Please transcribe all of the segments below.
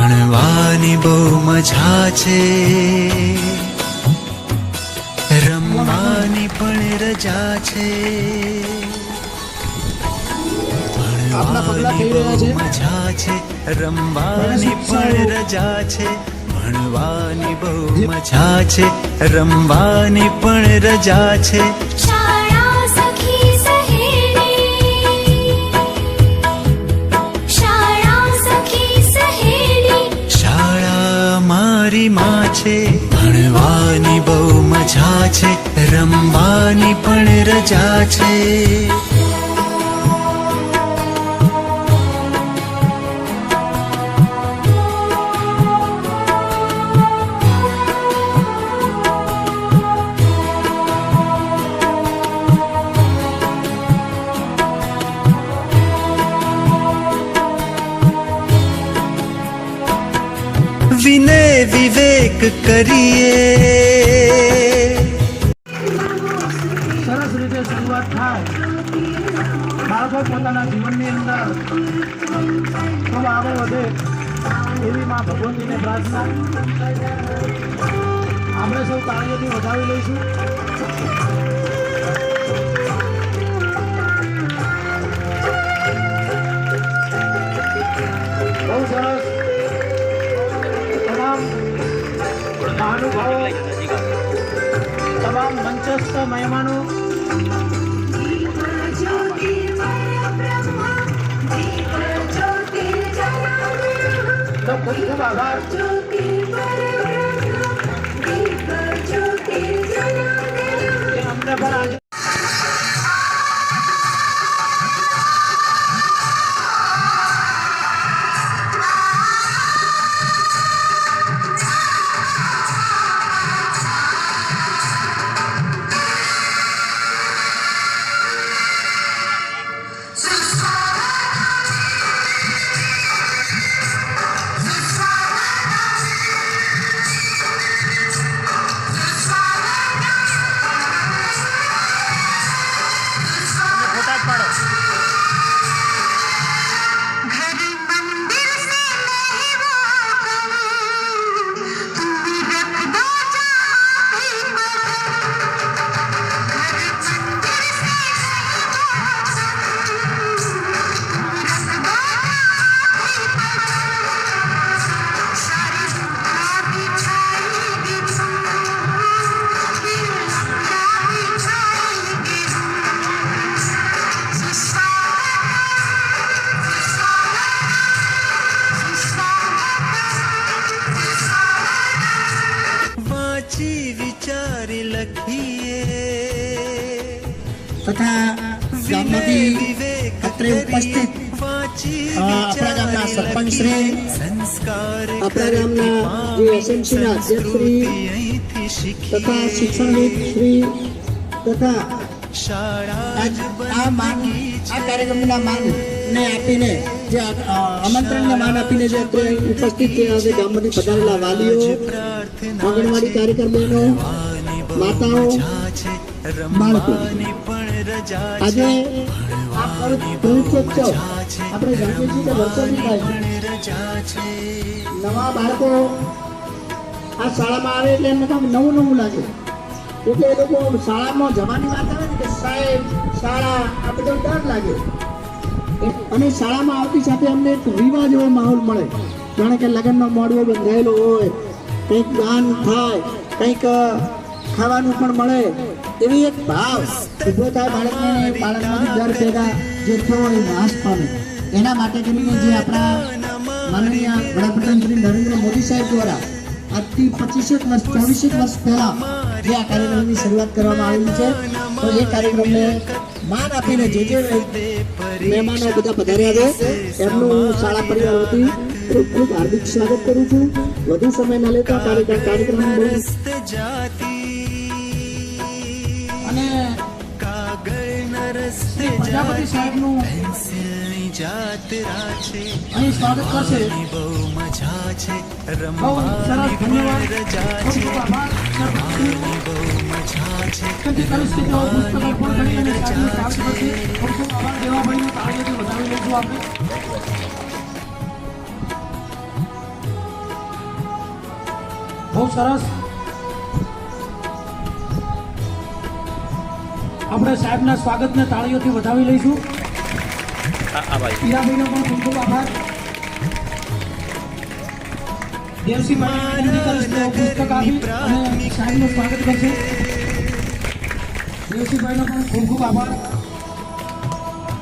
ભણવાની બહુ મજા છે, રમવાની પણ રજા છે. ભણવાની બહુ મજા છે, રમવાની પણ રજા છે. ભણવાની બહુ મજા છે, રમવાની પણ રજા છે. શાળા સખી સહેલી, શાળા સખી સહેલી, શાળા મારી માં છે. ભણવાની બહુ મજા છે, રમવાની પણ રજા છે. વિનય વિવેક કરીએ. સરસ રીતે શરૂઆત થાય. બાળકો પોતાના જીવનની અંદર ખૂબ આગળ વધે એવી માં ભગવતીને પ્રાર્થના. આપણે સૌ તાળીઓથી વધાવી લઈશું. બહુ સરસ. મહાનુભાવો, તમામ મંચસ્થ મહેમાનો, ખૂબ ખૂબ આભાર. અમને પણ આજે વિચારી લખીએ. તથા ગામમાંથી અત્રે ઉપસ્થિત આપણા ગામના સરપંચ શ્રી, આપણા ગામના જે એસએમસીના અધ્યક્ષ શ્રી તથા શિક્ષણવિદ શ્રી તથા આ કાર્યક્રમના માનને આપીને જે આમંત્રણને માન આપીને જે અત્રે ઉપસ્થિત થયા છે ગામમાંથી પધારેલા વાલીઓ, આંગણવાડી કાર્યકર બહેનો, માતાઓ, બાળકો, આજે આ પ્રવેશોત્સવ આપણે જાણીએ છીએ કે વર્ષોથી થાય છે. નવા બાળકો આ શાળામાં આવે એટલે એમને કામ નવું નવું લાગે. એટલે એ લોકો શાળામાં જવાની વાત આવે ને કે સાહેબ શાળા આ બધો ડર લાગે. અને શાળામાં આવતી સાથે અમને એક વિવાહ જેવો માહોલ મળે, જાણે કે લગ્નનો મોડવો બંધાયેલો હોય, કંઈક દાન થાય, કંઈક ખાવાનું પણ મળે, એવી એક ભાવ ઊભો થાય બાળકને. બાળકમાંથી દર પેદા જે થયો એ નાશ પામે. એના માટે કરીને જે આપણા માનનીય વડાપ્રધાન શ્રી નરેન્દ્ર મોદી સાહેબ દ્વારા આજથી 25 વર્ષ 24 વર્ષ પહેલા જે આ કાર્યક્રમની શરૂઆત કરવામાં આવેલી છે, તો એ કાર્યક્રમને માન આપીને જે મહેમાનો બધા પધાર્યા છે એમનું શાળા પરિવાર વતી ખૂબ ખૂબ હાર્દિક સ્વાગત કરું છું. વધુ સમય ન લેતા કાર્યક્રમ અને પ્રજાપતિ સાહેબનું અહીં સ્વાગત કરશે. બહુ સરસ, ધન્યવાદ. બહુ સરસ. આપણે સાહેબના સ્વાગતને તાળીઓથી વધાવી લઈશું. ઈરાભાઈનો પણ ખૂબ ખૂબ આભાર. દેવસીભાઈને વિનંતી કરીશ કે પુસ્તક આપી અને સાહેબનું સ્વાગત કરશે. દેવસીભાઈનો પણ ખૂબ ખૂબ આભાર.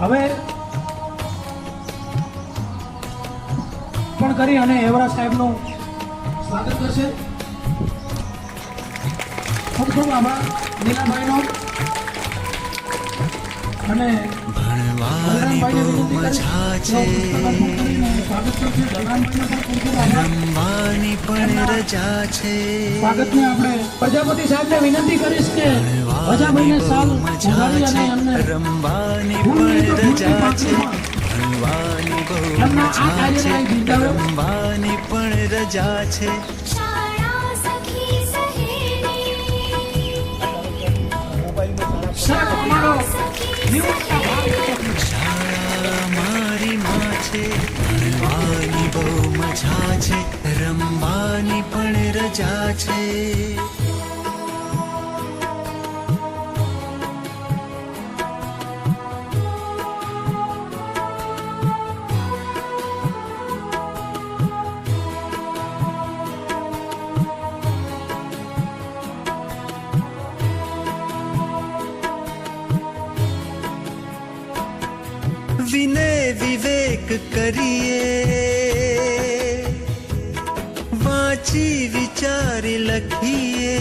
હવે પણ કરી અને એવરા સાહેબનું સ્વાગત કરશે. ખૂબ ખૂબ આભાર નીલાભાઈનો. અને ભણવાની બહુ મજા છે, રમવાની પણ રજા છે. સ્વાગતને આપણે પ્રજાપતિ સાહેબને વિનંતી કરીશ કે પ્રજાભાઈને સાલ ઉઘાડી અને એમને રમવાની પણ રજા છે, ભણવાની બહુ મજા છે, રમવાની પણ રજા છે. શાળા સખી સહેલી સાહેબ અમારો શાળા મારી માં છે, ભણવાની બહુ મજા છે, રમવાની પણ રજા છે. વિનય વિવેક કરીએ, વાંચી વિચારી લખીએ.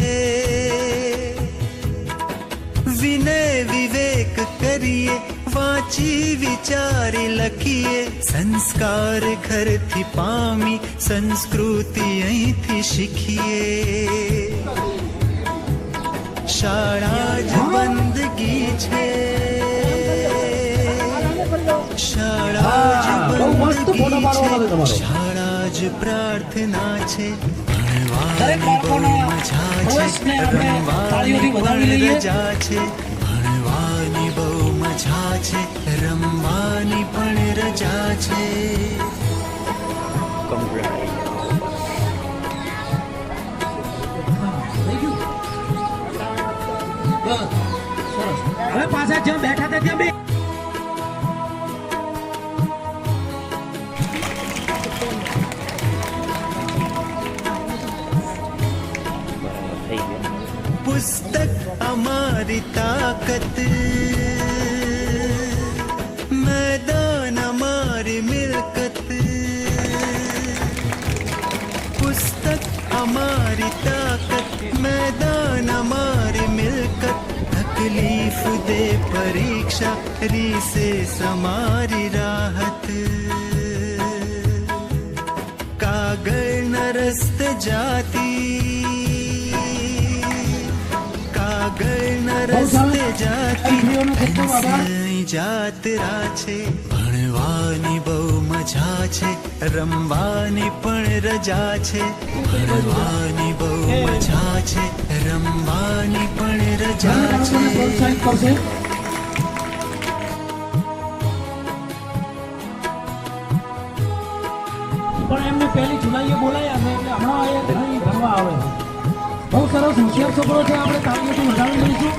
વિનય વિવેક કરીએ, વાંચી વિચારી લખીએ. સંસ્કાર ઘરથી પામી, સંસ્કૃતિ અહીંથી શીખીએ. શાળા જ બંદગી છે, શાળા જ બંદગી છે, શાળા જ પ્રાર્થના છે. ભણવાની બહુ મજા છે, રમવાની પણ રજા છે. ભણવાની બહુ મજા છે, રમવાની પણ રજા છે. હવે પાછા જ્યાં બેઠા હતા ત્યાં બે પુસ્તક અમારી તાકત, મેદાન અમારી મિલકત. પુસ્તક અમારી તાકત, મેદાન અમારી મિલકત. તકલીફ દે પરીક્ષા, રીસે સમારી રાહત. કાગળના રસ્તે જાતી, કાગળના રસ્તે જાતી જાત્રા છે. ભણવાની બહુ મજા છે, રમવાની પણ રજા છે. ભણવાની બહુ મજા છે, રમવાની પણ રજા છે. પ્રોત્સાહિત કરશે. પણ એમને પહેલી જુલાઈએ બોલાયા છે એટલે હમણાં એ ઘણી ભણવા આવે છે. બહુ સરસ હોશિયાર છોકરો છે. આપણે તાળીઓથી વધાવી લઈશું.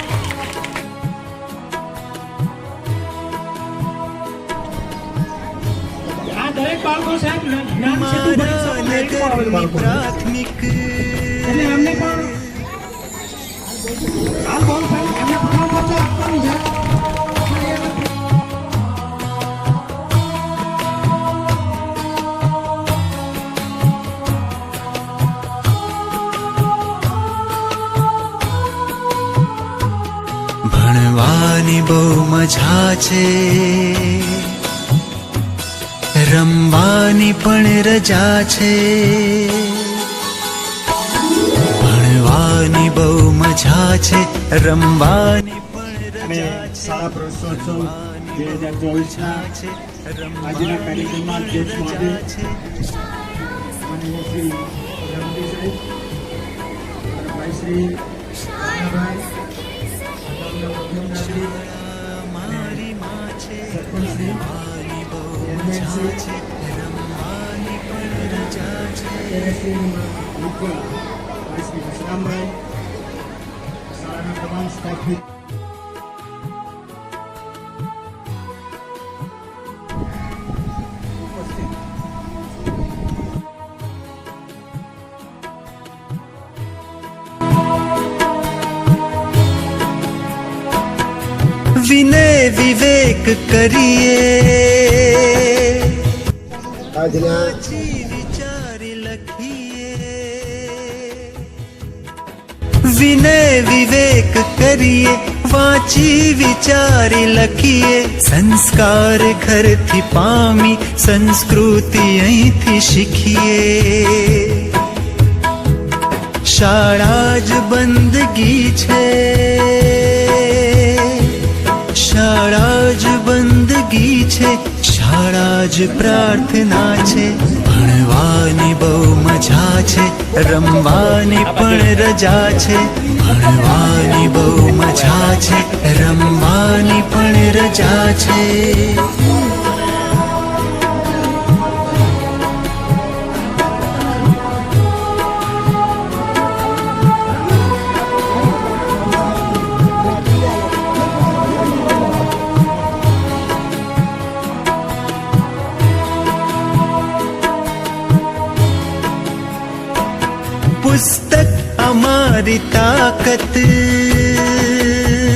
આ દરેક બાળકો સાહેબ જ્ઞાન સેતુ પરીક્ષામાં મેરિટમાં આવેલ બાળકો છે. પ્રાથમિક એટલે એમને પણ હાલ બોલ સાહેબ એમને પ્રમાણપત્ર આપવાની છે. ભણવાની બહુ મજા છે, રમવાની પણ રજા છે. ભણવાની બહુ મજા છે, રમવાની પણ અને રજા છે. શાળા પ્રવેશોત્સવ 2024ના આજના કાર્યક્રમમાં અધ્યક્ષ મહોદય માનનીય શ્રી રમજી સાહેબ, ભાઈ શ્રી રાણાભાઈ, મારી માં છે, સરપંચશ્રી, રમવાની બહુ ચેરમેનશ્રી, મજા છે, રમવાની પણ રજા છે. શ્રી મુખ્ય ભાઈ શ્રી વિશ્રામભાઈ, શાળાના તમામ સ્ટાફ મિત્રો, વિનય વિવેક કરીએ, આજના વિચારી લખીએ, વિનય વિવેક કરીએ, વાંચી વિચારી લખીએ, સંસ્કાર ઘરથી પામી, સંસ્કૃતિ અહીંથી શીખીએ. શાળા જ બંદગી છે, શાળા જ બંદગી છે, શાળા જ પ્રાર્થના છે. ભણવાની બહુ મજા છે, રમવાની પણ રજા છે. ભણવાની બહુ મજા છે, રમવાની પણ રજા છે. પુસ્તક અમારી તાકત,